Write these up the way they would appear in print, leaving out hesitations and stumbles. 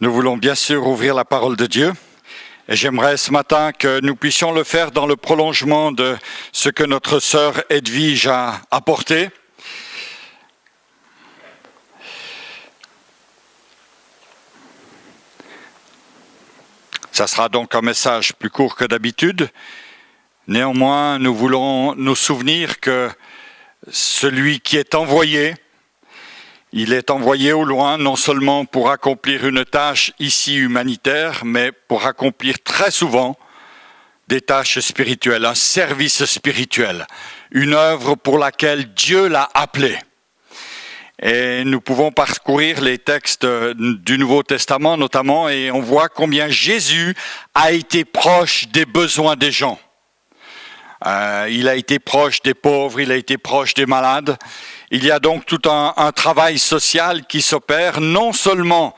Nous voulons bien sûr ouvrir la parole de Dieu et j'aimerais ce matin que nous puissions le faire dans le prolongement de ce que notre sœur Edwige a apporté. Ça sera donc un message plus court que d'habitude. Néanmoins, nous voulons nous souvenir que celui qui est envoyé, il est envoyé au loin, non seulement pour accomplir une tâche ici humanitaire, mais pour accomplir très souvent des tâches spirituelles, un service spirituel, une œuvre pour laquelle Dieu l'a appelé. Et nous pouvons parcourir les textes du Nouveau Testament notamment, et on voit combien Jésus a été proche des besoins des gens. Il a été proche des pauvres, il a été proche des malades. Il y a donc tout un travail social qui s'opère, non seulement,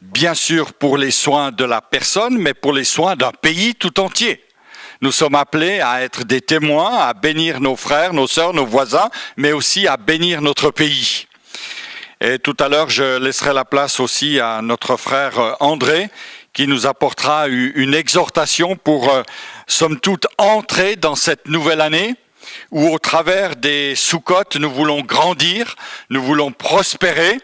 bien sûr, pour les soins de la personne, mais pour les soins d'un pays tout entier. Nous sommes appelés à être des témoins, à bénir nos frères, nos sœurs, nos voisins, mais aussi à bénir notre pays. Et tout à l'heure, je laisserai la place aussi à notre frère André, qui nous apportera une exhortation pour, somme toute, entrer dans cette nouvelle année, où au travers des Soukotes, nous voulons grandir, nous voulons prospérer,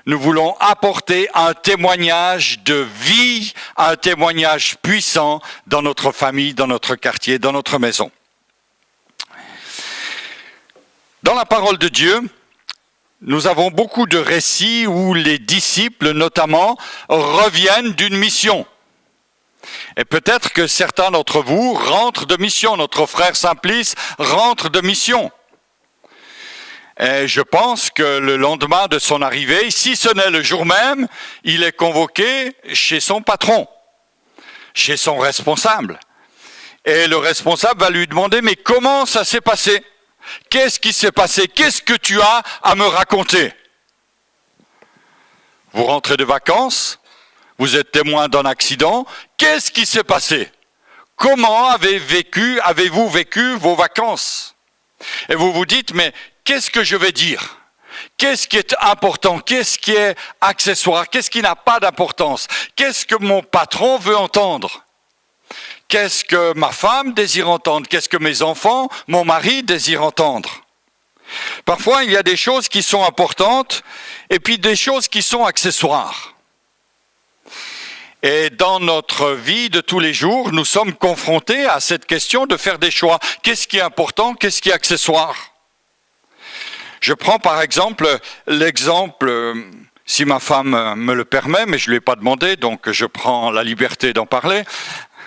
nous voulons apporter un témoignage de vie, un témoignage puissant dans notre famille, dans notre quartier, dans notre maison. Dans la parole de Dieu, nous avons beaucoup de récits où les disciples, notamment, reviennent d'une mission. Et peut-être que certains d'entre vous rentrent de mission. Notre frère Simplice rentre de mission. Et je pense que le lendemain de son arrivée, si ce n'est le jour même, il est convoqué chez son patron, chez son responsable. Et le responsable va lui demander, mais comment ça s'est passé ? Qu'est-ce qui s'est passé ? Qu'est-ce que tu as à me raconter ? Vous rentrez de vacances ? Vous êtes témoin d'un accident. Qu'est-ce qui s'est passé ? Comment avez-vous vécu vos vacances ? Et vous vous dites, mais qu'est-ce que je vais dire ? Qu'est-ce qui est important ? Qu'est-ce qui est accessoire ? Qu'est-ce qui n'a pas d'importance ? Qu'est-ce que mon patron veut entendre ? Qu'est-ce que ma femme désire entendre ? Qu'est-ce que mes enfants, mon mari désire entendre ? Parfois, il y a des choses qui sont importantes et puis des choses qui sont accessoires. Et dans notre vie de tous les jours, nous sommes confrontés à cette question de faire des choix. Qu'est-ce qui est important? Qu'est-ce qui est accessoire? Je prends par exemple l'exemple, si ma femme me le permet, mais je ne lui ai pas demandé, donc je prends la liberté d'en parler,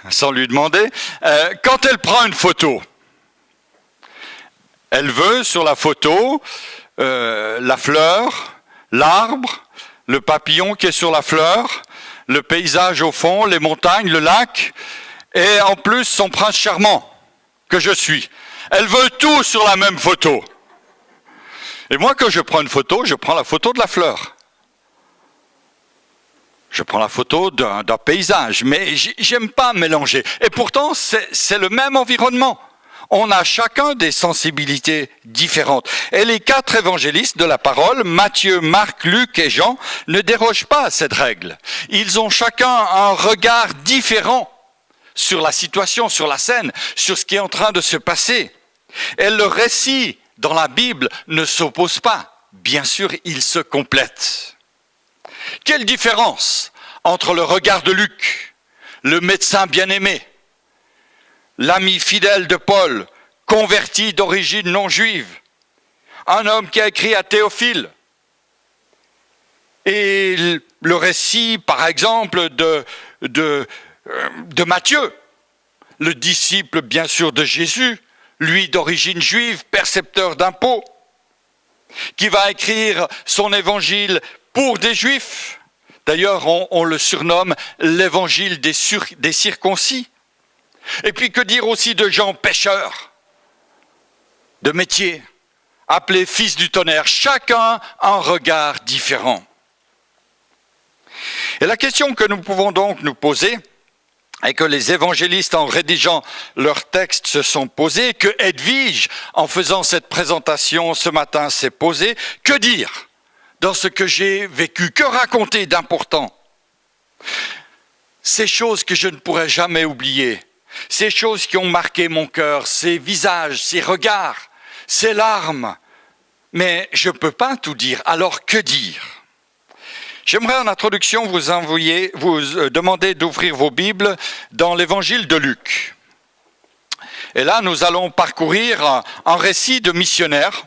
sans lui demander. Quand elle prend une photo, elle veut sur la photo la fleur, l'arbre, le papillon qui est sur la fleur, le paysage au fond, les montagnes, le lac, et en plus son prince charmant, que je suis. Elle veut tout sur la même photo. Et moi, quand je prends une photo, je prends la photo de la fleur. Je prends la photo d'un paysage, mais j'aime pas mélanger. Et pourtant, c'est le même environnement. On a chacun des sensibilités différentes. Et les 4 évangélistes de la parole, Matthieu, Marc, Luc et Jean, ne dérogent pas à cette règle. Ils ont chacun un regard différent sur la situation, sur la scène, sur ce qui est en train de se passer. Et le récit dans la Bible ne s'oppose pas. Bien sûr, il se complète. Quelle différence entre le regard de Luc, le médecin bien-aimé, l'ami fidèle de Paul, converti d'origine non juive, un homme qui a écrit à Théophile, et le récit, par exemple, de Matthieu, le disciple, bien sûr, de Jésus, lui d'origine juive, percepteur d'impôts, qui va écrire son évangile pour des juifs. D'ailleurs, on le surnomme l'évangile des circoncis. Et puis que dire aussi de Jean pécheur, de métier, appelé fils du tonnerre, chacun un regard différent. Et la question que nous pouvons donc nous poser, et que les évangélistes en rédigeant leur texte se sont posés, que Edwige, en faisant cette présentation ce matin, s'est posée, que dire dans ce que j'ai vécu, que raconter d'important ? Ces choses que je ne pourrai jamais oublier, ces choses qui ont marqué mon cœur, ces visages, ces regards, ces larmes. Mais je ne peux pas tout dire, alors que dire ? J'aimerais en introduction vous demander d'ouvrir vos Bibles dans l'évangile de Luc. Et là, nous allons parcourir un récit de missionnaire.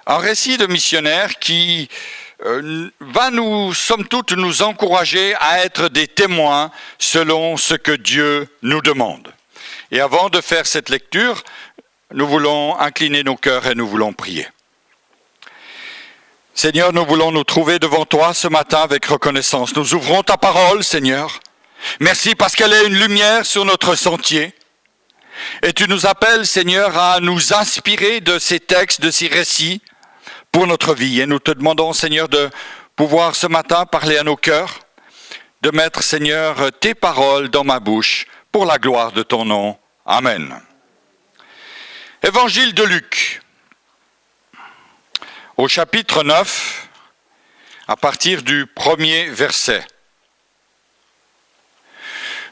Un récit de missionnaire qui va somme toute, nous encourager à être des témoins selon ce que Dieu nous demande. Et avant de faire cette lecture, nous voulons incliner nos cœurs et nous voulons prier. Seigneur, nous voulons nous trouver devant toi ce matin avec reconnaissance. Nous ouvrons ta parole, Seigneur. Merci parce qu'elle est une lumière sur notre sentier. Et tu nous appelles, Seigneur, à nous inspirer de ces textes, de ces récits pour notre vie. Et nous te demandons, Seigneur, de pouvoir ce matin parler à nos cœurs, de mettre, Seigneur, tes paroles dans ma bouche pour la gloire de ton nom. Amen. Évangile de Luc. Au chapitre 9, à partir du premier verset.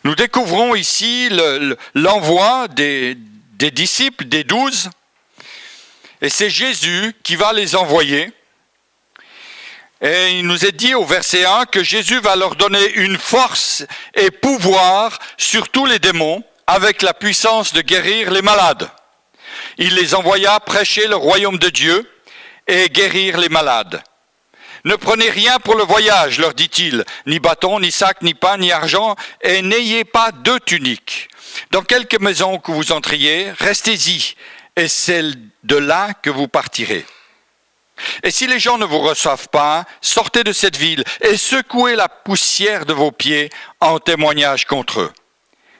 Nous découvrons ici l'envoi des disciples, des 12, et c'est Jésus qui va les envoyer. Et il nous est dit au verset 1 que Jésus va leur donner une force et pouvoir sur tous les démons, avec la puissance de guérir les malades. Il les envoya prêcher le royaume de Dieu et guérir les malades. Ne prenez rien pour le voyage, leur dit-il, ni bâton, ni sac, ni pain, ni argent, et n'ayez pas 2 tuniques. Dans quelque maison que vous entriez, restez-y, et c'est de là que vous partirez. Et si les gens ne vous reçoivent pas, sortez de cette ville et secouez la poussière de vos pieds en témoignage contre eux.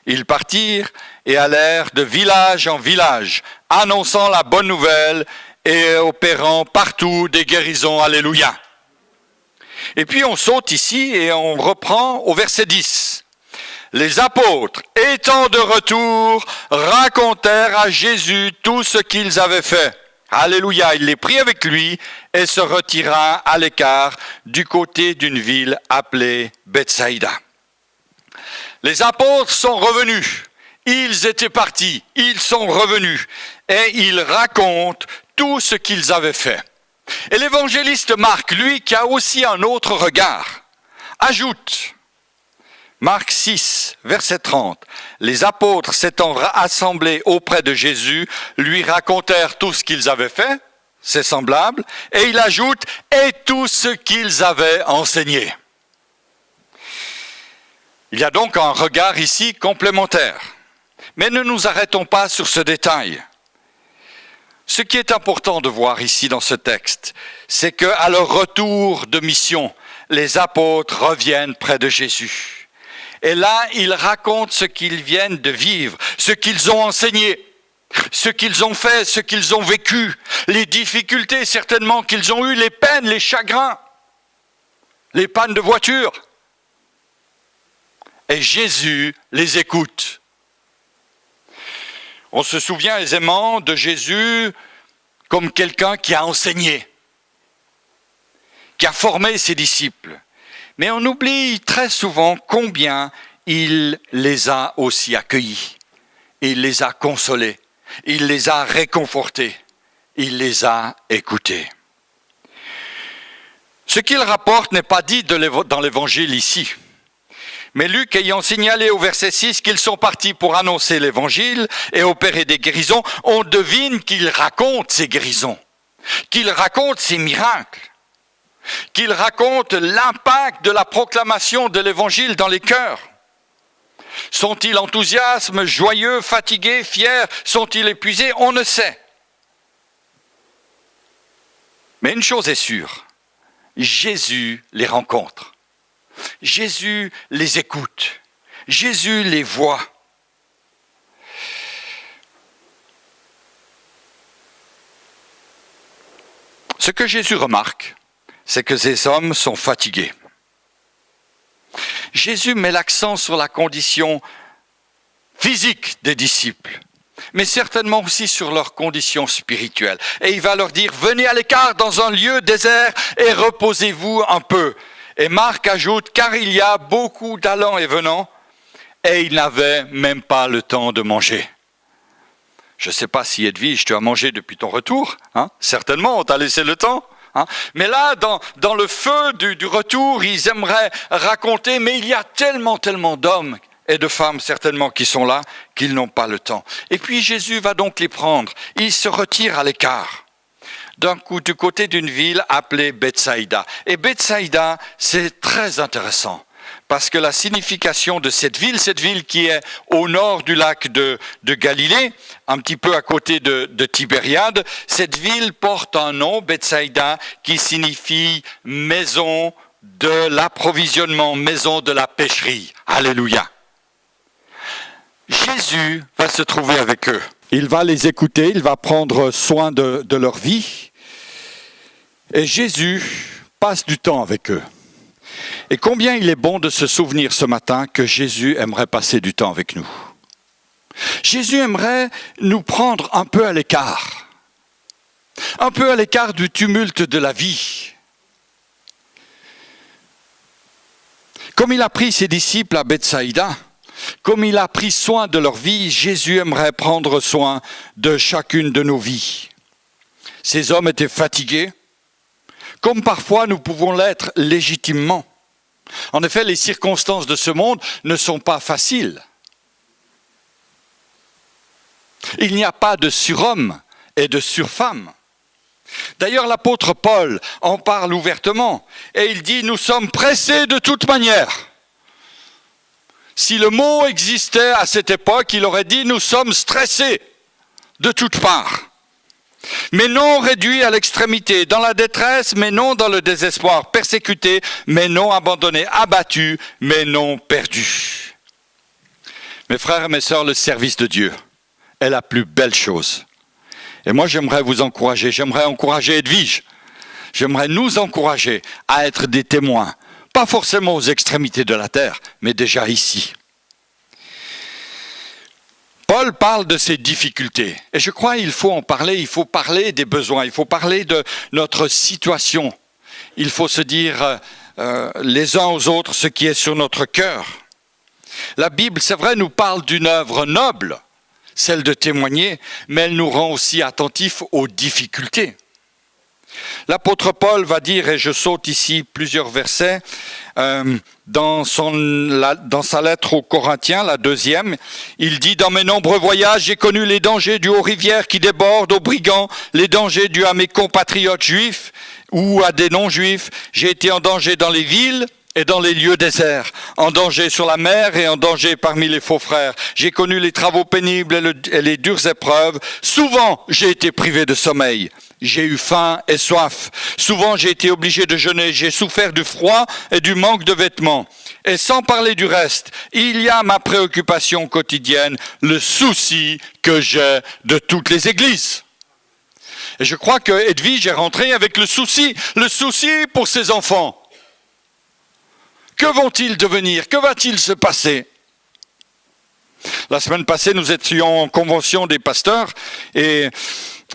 Ils partirent et allèrent de village en village, annonçant la bonne nouvelle et opérant partout des guérisons. Alléluia. Et puis on saute ici et on reprend au verset 10. Les apôtres, étant de retour, racontèrent à Jésus tout ce qu'ils avaient fait. Alléluia, il les prit avec lui et se retira à l'écart du côté d'une ville appelée Bethsaïda. Les apôtres sont revenus, ils étaient partis, ils sont revenus et ils racontent tout ce qu'ils avaient fait. Et l'évangéliste Marc, lui qui a aussi un autre regard, ajoute, Marc 6, verset 30, les apôtres s'étant rassemblés auprès de Jésus, lui racontèrent tout ce qu'ils avaient fait, c'est semblable, et il ajoute, et tout ce qu'ils avaient enseigné. Il y a donc un regard ici complémentaire. Mais ne nous arrêtons pas sur ce détail. Ce qui est important de voir ici dans ce texte, c'est qu'à leur retour de mission, les apôtres reviennent près de Jésus. Et là, ils racontent ce qu'ils viennent de vivre, ce qu'ils ont enseigné, ce qu'ils ont fait, ce qu'ils ont vécu, les difficultés certainement qu'ils ont eues, les peines, les chagrins, les pannes de voiture. Et Jésus les écoute. On se souvient aisément de Jésus comme quelqu'un qui a enseigné, qui a formé ses disciples. Mais on oublie très souvent combien il les a aussi accueillis. Il les a consolés, il les a réconfortés, il les a écoutés. Ce qu'il rapporte n'est pas dit dans l'évangile ici. Mais Luc ayant signalé au verset 6 qu'ils sont partis pour annoncer l'évangile et opérer des guérisons, on devine qu'ils racontent ces guérisons, qu'ils racontent ces miracles, qu'ils racontent l'impact de la proclamation de l'évangile dans les cœurs. Sont-ils enthousiastes, joyeux, fatigués, fiers? Sont-ils épuisés? On ne sait. Mais une chose est sûre, Jésus les rencontre. Jésus les écoute, Jésus les voit. Ce que Jésus remarque, c'est que ces hommes sont fatigués. Jésus met l'accent sur la condition physique des disciples, mais certainement aussi sur leur condition spirituelle. Et il va leur dire, venez à l'écart dans un lieu désert et reposez-vous un peu. Et Marc ajoute, car il y a beaucoup d'allants et venants, et ils n'avaient même pas le temps de manger. Je ne sais pas si Edwige, tu as mangé depuis ton retour, hein? Certainement, on t'a laissé le temps. Hein? Mais là, dans le feu du retour, ils aimeraient raconter, mais il y a tellement d'hommes et de femmes certainement qui sont là, qu'ils n'ont pas le temps. Et puis Jésus va donc les prendre. Il se retire à l'écart, du côté d'une ville appelée Bethsaïda. Et Bethsaïda, c'est très intéressant. Parce que la signification de cette ville qui est au nord du lac de Galilée, un petit peu à côté de Tibériade, cette ville porte un nom, Bethsaïda, qui signifie maison de l'approvisionnement, maison de la pêcherie. Alléluia. Jésus va se trouver avec eux. Il va les écouter, il va prendre soin de leur vie. Et Jésus passe du temps avec eux. Et combien il est bon de se souvenir ce matin que Jésus aimerait passer du temps avec nous. Jésus aimerait nous prendre un peu à l'écart du tumulte de la vie. Comme il a pris ses disciples à Bethsaïda, comme il a pris soin de leur vie, Jésus aimerait prendre soin de chacune de nos vies. Ces hommes étaient fatigués, comme parfois nous pouvons l'être légitimement. En effet, les circonstances de ce monde ne sont pas faciles. Il n'y a pas de surhomme et de surfemme. D'ailleurs, l'apôtre Paul en parle ouvertement et il dit « Nous sommes pressés de toute manière ». Si le mot existait à cette époque, il aurait dit « Nous sommes stressés de toutes parts ». Mais non réduits à l'extrémité, dans la détresse, mais non dans le désespoir, persécutés, mais non abandonnés, abattus, mais non perdus. Mes frères et mes sœurs, le service de Dieu est la plus belle chose. Et moi, j'aimerais vous encourager, j'aimerais encourager Edwige, j'aimerais nous encourager à être des témoins, pas forcément aux extrémités de la terre, mais déjà ici. Paul parle de ses difficultés, et je crois qu'il faut en parler, il faut parler des besoins, il faut parler de notre situation. Il faut se dire les uns aux autres ce qui est sur notre cœur. La Bible, c'est vrai, nous parle d'une œuvre noble, celle de témoigner, mais elle nous rend aussi attentifs aux difficultés. L'apôtre Paul va dire, et je saute ici plusieurs versets, dans sa lettre aux Corinthiens, la 2e, il dit « Dans mes nombreux voyages, j'ai connu les dangers dus aux rivières qui débordent, aux brigands, les dangers dus à mes compatriotes juifs ou à des non-juifs. J'ai été en danger dans les villes et dans les lieux déserts, en danger sur la mer et en danger parmi les faux frères. J'ai connu les travaux pénibles et les dures épreuves. Souvent, j'ai été privé de sommeil. J'ai eu faim et soif. Souvent, j'ai été obligé de jeûner. J'ai souffert du froid et du manque de vêtements. Et sans parler du reste, il y a ma préoccupation quotidienne, le souci que j'ai de toutes les églises. » Et je crois que Edwige est rentrée avec le souci pour ses enfants. Que vont-ils devenir? Que va-t-il se passer? La semaine passée, nous étions en convention des pasteurs et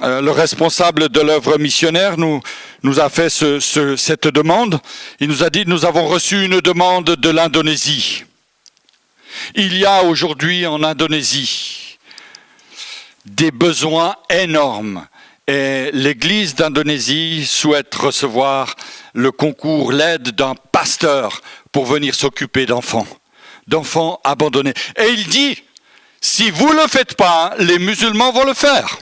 le responsable de l'œuvre missionnaire nous a fait cette demande. Il nous a dit, nous avons reçu une demande de l'Indonésie. Il y a aujourd'hui en Indonésie des besoins énormes. Et l'Église d'Indonésie souhaite recevoir le concours, l'aide d'un pasteur pour venir s'occuper d'enfants abandonnés. Et il dit, si vous ne le faites pas, les musulmans vont le faire.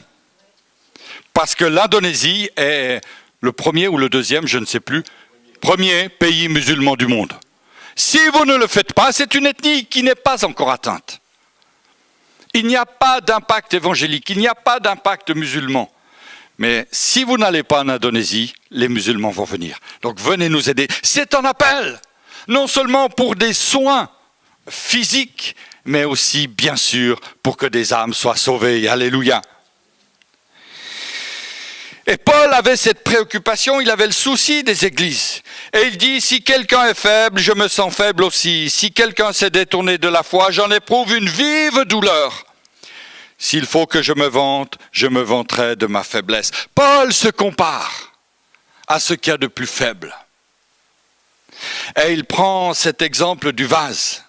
Parce que l'Indonésie est le premier ou le deuxième, je ne sais plus, premier pays musulman du monde. Si vous ne le faites pas, c'est une ethnie qui n'est pas encore atteinte. Il n'y a pas d'impact évangélique, il n'y a pas d'impact musulman. Mais si vous n'allez pas en Indonésie, les musulmans vont venir. Donc venez nous aider. C'est un appel, non seulement pour des soins physiques, mais aussi, bien sûr, pour que des âmes soient sauvées. Alléluia. Et Paul avait cette préoccupation, il avait le souci des églises. Et il dit, si quelqu'un est faible, je me sens faible aussi. Si quelqu'un s'est détourné de la foi, j'en éprouve une vive douleur. S'il faut que je me vante, je me vanterai de ma faiblesse. Paul se compare à ce qu'il y a de plus faible. Et il prend cet exemple du vase.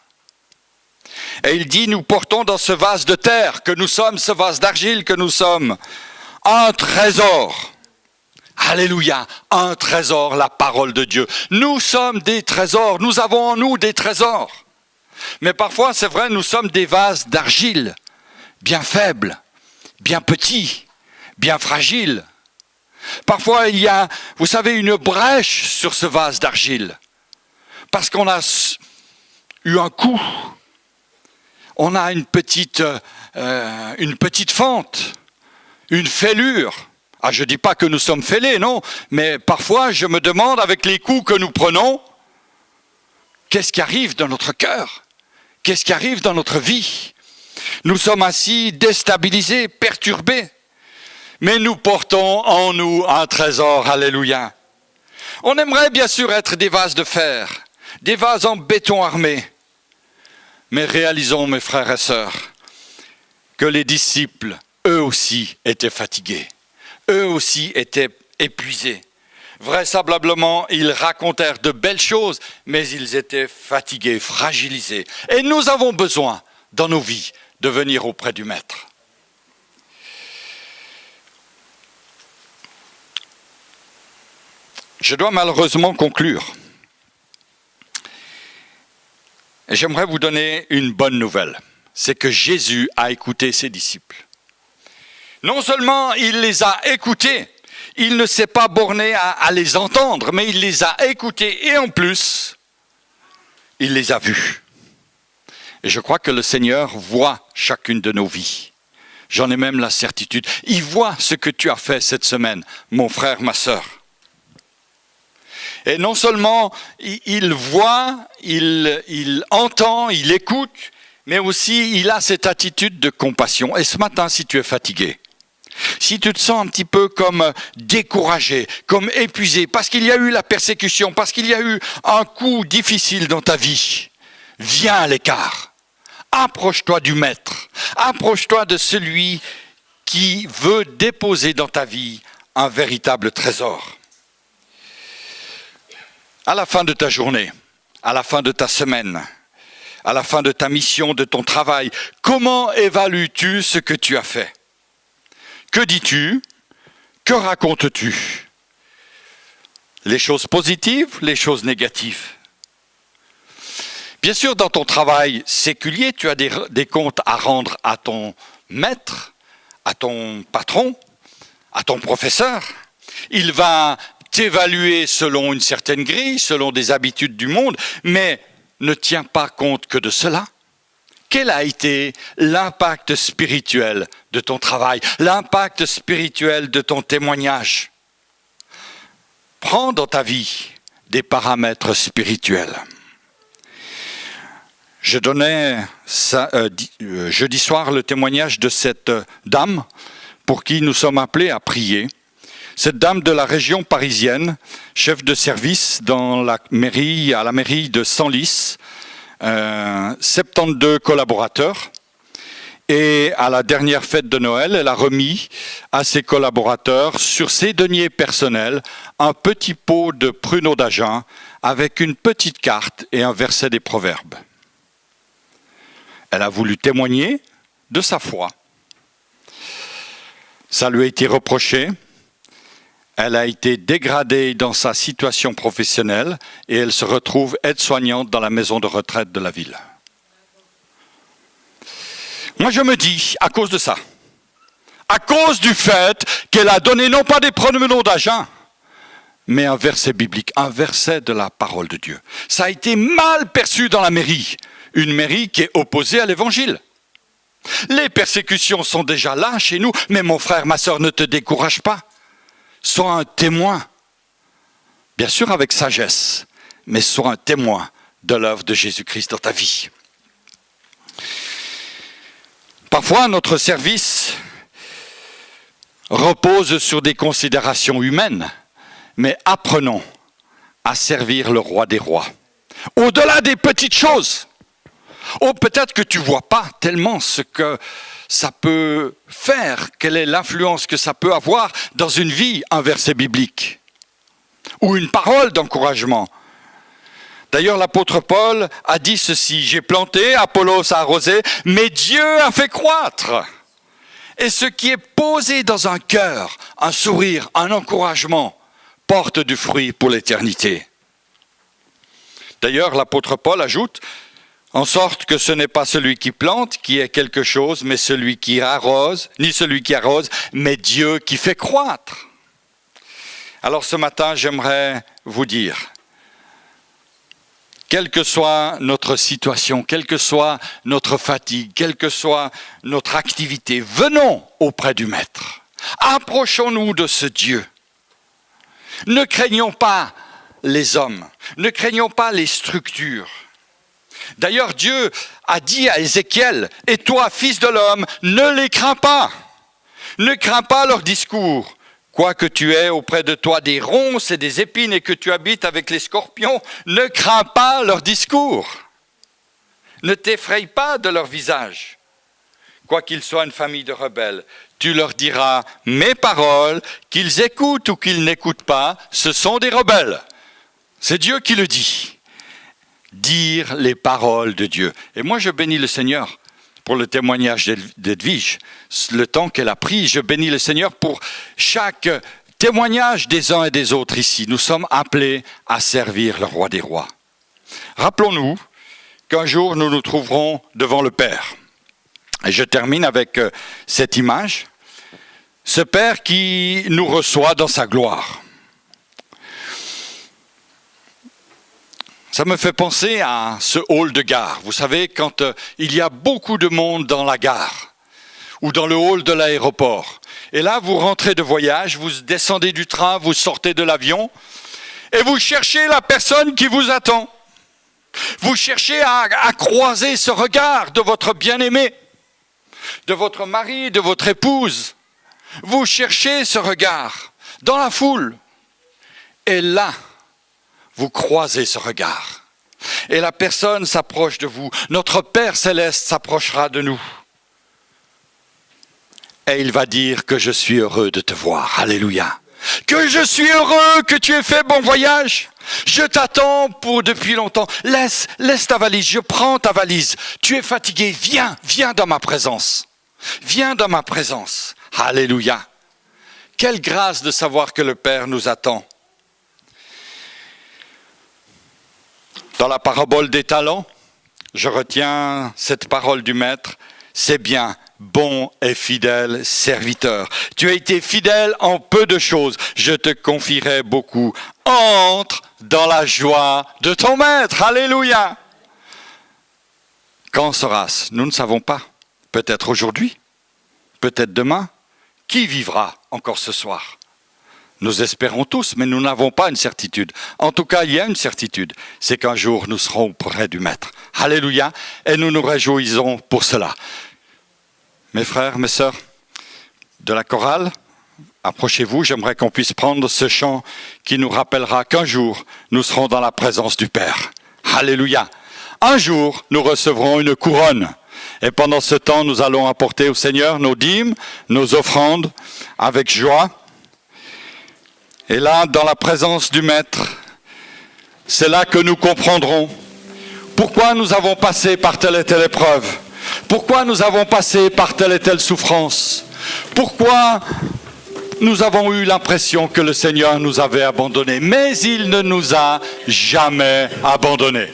Et il dit, nous portons dans ce vase de terre que nous sommes, ce vase d'argile que nous sommes, un trésor. Alléluia, un trésor, la parole de Dieu. Nous sommes des trésors, nous avons en nous des trésors. Mais parfois, c'est vrai, nous sommes des vases d'argile, bien faibles, bien petits, bien fragiles. Parfois, il y a, vous savez, une brèche sur ce vase d'argile, parce qu'on a eu un coup. On a une petite fente, une fêlure. Ah, je ne dis pas que nous sommes fêlés, non, mais parfois je me demande avec les coups que nous prenons, qu'est-ce qui arrive dans notre cœur? Qu'est-ce qui arrive dans notre vie? Nous sommes ainsi déstabilisés, perturbés, mais nous portons en nous un trésor, alléluia. On aimerait bien sûr être des vases de fer, des vases en béton armé, mais réalisons, mes frères et sœurs, que les disciples, eux aussi, étaient fatigués. Eux aussi étaient épuisés. Vraisemblablement, ils racontèrent de belles choses, mais ils étaient fatigués, fragilisés. Et nous avons besoin, dans nos vies, de venir auprès du Maître. Je dois malheureusement conclure. Et j'aimerais vous donner une bonne nouvelle. C'est que Jésus a écouté ses disciples. Non seulement il les a écoutés, il ne s'est pas borné à les entendre, mais il les a écoutés et en plus, il les a vus. Et je crois que le Seigneur voit chacune de nos vies. J'en ai même la certitude. Il voit ce que tu as fait cette semaine, mon frère, ma sœur. Et non seulement il voit, il entend, il écoute, mais aussi il a cette attitude de compassion. Et ce matin, si tu es fatigué, si tu te sens un petit peu comme découragé, comme épuisé, parce qu'il y a eu la persécution, parce qu'il y a eu un coup difficile dans ta vie, viens à l'écart. Approche-toi du Maître. Approche-toi de celui qui veut déposer dans ta vie un véritable trésor. À la fin de ta journée, à la fin de ta semaine, à la fin de ta mission, de ton travail, comment évalues-tu ce que tu as fait ? Que dis-tu ? Que racontes-tu ? Les choses positives, les choses négatives ? Bien sûr, dans ton travail séculier, tu as des comptes à rendre à ton maître, à ton patron, à ton professeur. Il va t'évaluer selon une certaine grille, selon des habitudes du monde, mais ne tiens pas compte que de cela. Quel a été l'impact spirituel de ton travail, l'impact spirituel de ton témoignage ? Prends dans ta vie des paramètres spirituels. Je donnais jeudi soir le témoignage de cette dame pour qui nous sommes appelés à prier. Cette dame de la région parisienne, chef de service dans la mairie, à la mairie de Senlis, 72 collaborateurs. Et à la dernière fête de Noël, elle a remis à ses collaborateurs, sur ses deniers personnels, un petit pot de pruneaux d'Agen avec une petite carte et un verset des Proverbes. Elle a voulu témoigner de sa foi. Ça lui a été reproché. Elle a été dégradée dans sa situation professionnelle et elle se retrouve aide-soignante dans la maison de retraite de la ville. Moi je me dis, à cause de ça, à cause du fait qu'elle a donné non pas des pruneaux d'Agen, mais un verset biblique, un verset de la parole de Dieu. Ça a été mal perçu dans la mairie, une mairie qui est opposée à l'évangile. Les persécutions sont déjà là chez nous, mais mon frère, ma sœur, ne te décourage pas. Sois un témoin, bien sûr avec sagesse, mais sois un témoin de l'œuvre de Jésus-Christ dans ta vie. Parfois, notre service repose sur des considérations humaines, mais apprenons à servir le roi des rois. Au-delà des petites choses, peut-être que tu ne vois pas tellement ce que ça peut faire, quelle est l'influence que ça peut avoir dans une vie, un verset biblique ou une parole d'encouragement. D'ailleurs, l'apôtre Paul a dit ceci, « J'ai planté, Apollos a arrosé, mais Dieu a fait croître. » Et ce qui est posé dans un cœur, un sourire, un encouragement, porte du fruit pour l'éternité. D'ailleurs, l'apôtre Paul ajoute, en sorte que ce n'est pas celui qui plante qui est quelque chose, mais celui qui arrose, ni celui qui arrose, mais Dieu qui fait croître. Alors ce matin, j'aimerais vous dire, quelle que soit notre situation, quelle que soit notre fatigue, quelle que soit notre activité, venons auprès du Maître. Approchons-nous de ce Dieu. Ne craignons pas les hommes, ne craignons pas les structures. D'ailleurs, Dieu a dit à Ézéchiel, « Et toi, fils de l'homme, ne les crains pas. Ne crains pas leurs discours. Quoique tu aies auprès de toi des ronces et des épines et que tu habites avec les scorpions, ne crains pas leurs discours. Ne t'effraie pas de leur visage. Quoiqu'ils soient une famille de rebelles, tu leur diras mes paroles, qu'ils écoutent ou qu'ils n'écoutent pas, ce sont des rebelles. » C'est Dieu qui le dit. Dire les paroles de Dieu. Et moi, je bénis le Seigneur pour le témoignage d'Edwige, le temps qu'elle a pris. Je bénis le Seigneur pour chaque témoignage des uns et des autres ici. Nous sommes appelés à servir le roi des rois. Rappelons-nous qu'un jour, nous nous trouverons devant le Père. Et je termine avec cette image. Ce Père qui nous reçoit dans sa gloire. Ça me fait penser à ce hall de gare. Vous savez, quand il y a beaucoup de monde dans la gare ou dans le hall de l'aéroport. Et là, vous rentrez de voyage, vous descendez du train, vous sortez de l'avion et vous cherchez la personne qui vous attend. Vous cherchez à croiser ce regard de votre bien-aimé, de votre mari, de votre épouse. Vous cherchez ce regard dans la foule. Et là, vous croisez ce regard. Et la personne s'approche de vous. Notre Père Céleste s'approchera de nous. Et il va dire que je suis heureux de te voir. Alléluia. Que je suis heureux que tu aies fait bon voyage. Je t'attends depuis longtemps. Laisse ta valise. Je prends ta valise. Tu es fatigué. Viens dans ma présence. Viens dans ma présence. Alléluia. Quelle grâce de savoir que le Père nous attend. Dans la parabole des talents, je retiens cette parole du Maître. C'est bien, bon et fidèle serviteur. Tu as été fidèle en peu de choses. Je te confierai beaucoup. Entre dans la joie de ton Maître. Alléluia. Quand sera-ce? Nous ne savons pas. Peut-être aujourd'hui, peut-être demain. Qui vivra encore ce soir? Nous espérons tous, mais nous n'avons pas une certitude. En tout cas, il y a une certitude, c'est qu'un jour nous serons près du Maître. Alléluia, et nous nous réjouissons pour cela. Mes frères, mes sœurs, de la chorale, approchez-vous, j'aimerais qu'on puisse prendre ce chant qui nous rappellera qu'un jour nous serons dans la présence du Père. Alléluia. Un jour, nous recevrons une couronne. Et pendant ce temps, nous allons apporter au Seigneur nos dîmes, nos offrandes, avec joie. Et là, dans la présence du Maître, c'est là que nous comprendrons pourquoi nous avons passé par telle et telle épreuve, pourquoi nous avons passé par telle et telle souffrance, pourquoi nous avons eu l'impression que le Seigneur nous avait abandonnés, mais il ne nous a jamais abandonnés.